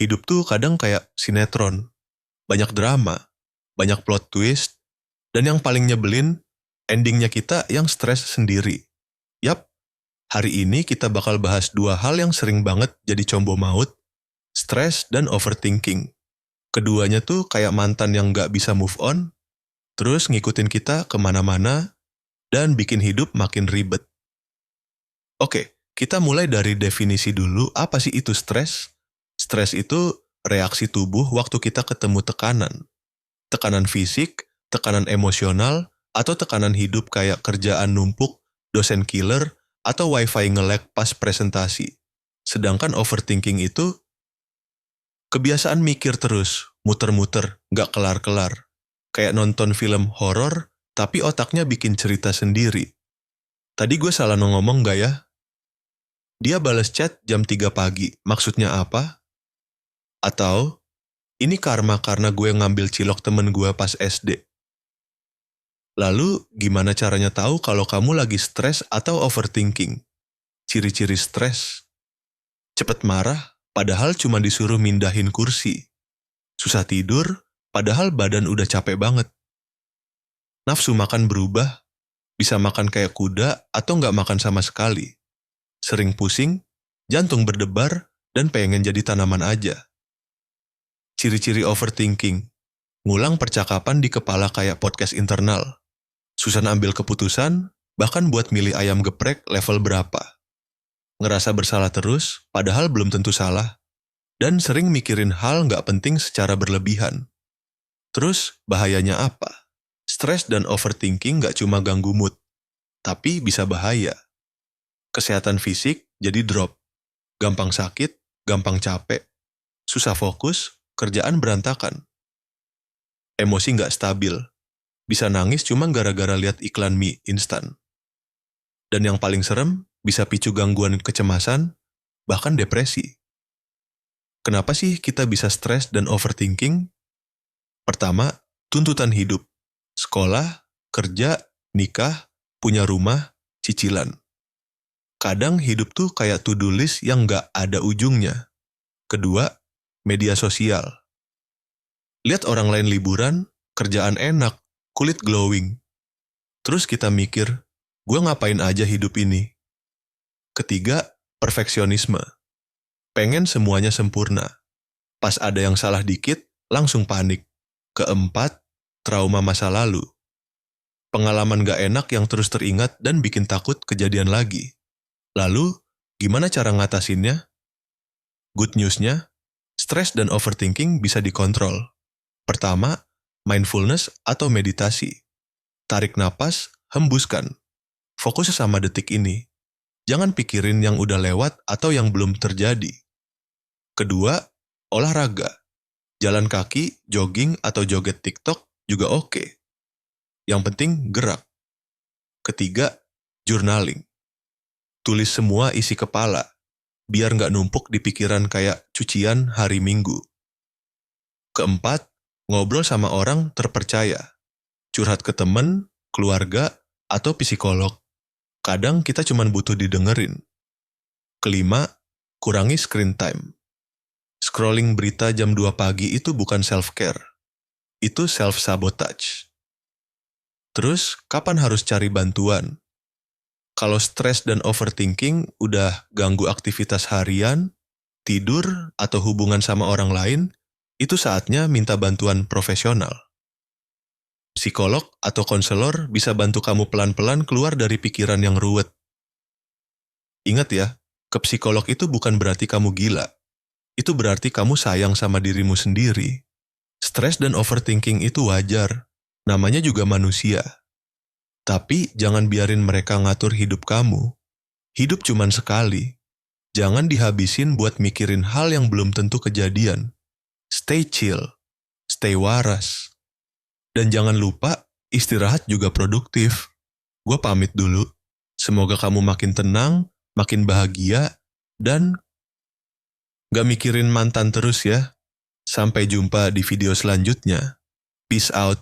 Hidup tuh kadang kayak sinetron, banyak drama, banyak plot twist, dan yang paling nyebelin, endingnya kita yang stres sendiri. Yap, hari ini kita bakal bahas dua hal yang sering banget jadi combo maut, stres dan overthinking. Keduanya tuh kayak mantan yang gak bisa move on, terus ngikutin kita kemana-mana, dan bikin hidup makin ribet. Oke, kita mulai dari definisi dulu, apa sih itu stres? Stres itu reaksi tubuh waktu kita ketemu tekanan. Tekanan fisik, tekanan emosional, atau tekanan hidup kayak kerjaan numpuk, dosen killer, atau wifi nge-lag pas presentasi. Sedangkan overthinking itu kebiasaan mikir terus, muter-muter, gak kelar-kelar. Kayak nonton film horor, tapi otaknya bikin cerita sendiri. Tadi gue salah ngomong gak ya? Dia balas chat jam 3 pagi, maksudnya apa? Atau, ini karma karena gue ngambil cilok temen gue pas SD. Lalu, gimana caranya tahu kalau kamu lagi stres atau overthinking? Ciri-ciri stres. Cepet marah, padahal cuma disuruh mindahin kursi. Susah tidur, padahal badan udah capek banget. Nafsu makan berubah, bisa makan kayak kuda atau nggak makan sama sekali. Sering pusing, jantung berdebar, dan pengen jadi tanaman aja. Ciri-ciri overthinking. Ngulang percakapan di kepala kayak podcast internal. Susah ambil keputusan, bahkan buat milih ayam geprek level berapa. Ngerasa bersalah terus, padahal belum tentu salah. Dan sering mikirin hal nggak penting secara berlebihan. Terus, bahayanya apa? Stres dan overthinking nggak cuma ganggu mood, tapi bisa bahaya. Kesehatan fisik jadi drop. Gampang sakit, gampang capek. Susah fokus, kerjaan berantakan. Emosi nggak stabil. Bisa nangis cuma gara-gara lihat iklan mie instan. Dan yang paling serem, bisa picu gangguan kecemasan, bahkan depresi. Kenapa sih kita bisa stres dan overthinking? Pertama, tuntutan hidup. Sekolah, kerja, nikah, punya rumah, cicilan. Kadang hidup tuh kayak to-do list yang nggak ada ujungnya. Kedua, media sosial. Lihat orang lain liburan, kerjaan enak, kulit glowing. Terus kita mikir, gue ngapain aja hidup ini? Ketiga, perfeksionisme. Pengen semuanya sempurna. Pas ada yang salah dikit, langsung panik. Keempat, trauma masa lalu. Pengalaman gak enak yang terus teringat dan bikin takut kejadian lagi. Lalu, gimana cara ngatasinnya? Good news-nya, stres dan overthinking bisa dikontrol. Pertama, mindfulness atau meditasi. Tarik napas, hembuskan. Fokus sama detik ini. Jangan pikirin yang udah lewat atau yang belum terjadi. Kedua, olahraga. Jalan kaki, jogging, atau joget TikTok juga oke. Yang penting gerak. Ketiga, journaling. Tulis semua isi kepala, biar nggak numpuk di pikiran kayak cucian hari Minggu. Keempat, ngobrol sama orang terpercaya. Curhat ke temen, keluarga, atau psikolog. Kadang kita cuma butuh didengerin. Kelima, kurangi screen time. Scrolling berita jam 2 pagi itu bukan self-care. Itu self-sabotage. Terus, kapan harus cari bantuan? Kalau stres dan overthinking udah ganggu aktivitas harian, tidur, atau hubungan sama orang lain, itu saatnya minta bantuan profesional. Psikolog atau konselor bisa bantu kamu pelan-pelan keluar dari pikiran yang ruwet. Ingat ya, ke psikolog itu bukan berarti kamu gila. Itu berarti kamu sayang sama dirimu sendiri. Stres dan overthinking itu wajar, namanya juga manusia. Tapi jangan biarin mereka ngatur hidup kamu. Hidup cuman sekali. Jangan dihabisin buat mikirin hal yang belum tentu kejadian. Stay chill, stay waras. Dan jangan lupa, istirahat juga produktif. Gue pamit dulu. Semoga kamu makin tenang, makin bahagia, dan gak mikirin mantan terus ya. Sampai jumpa di video selanjutnya. Peace out.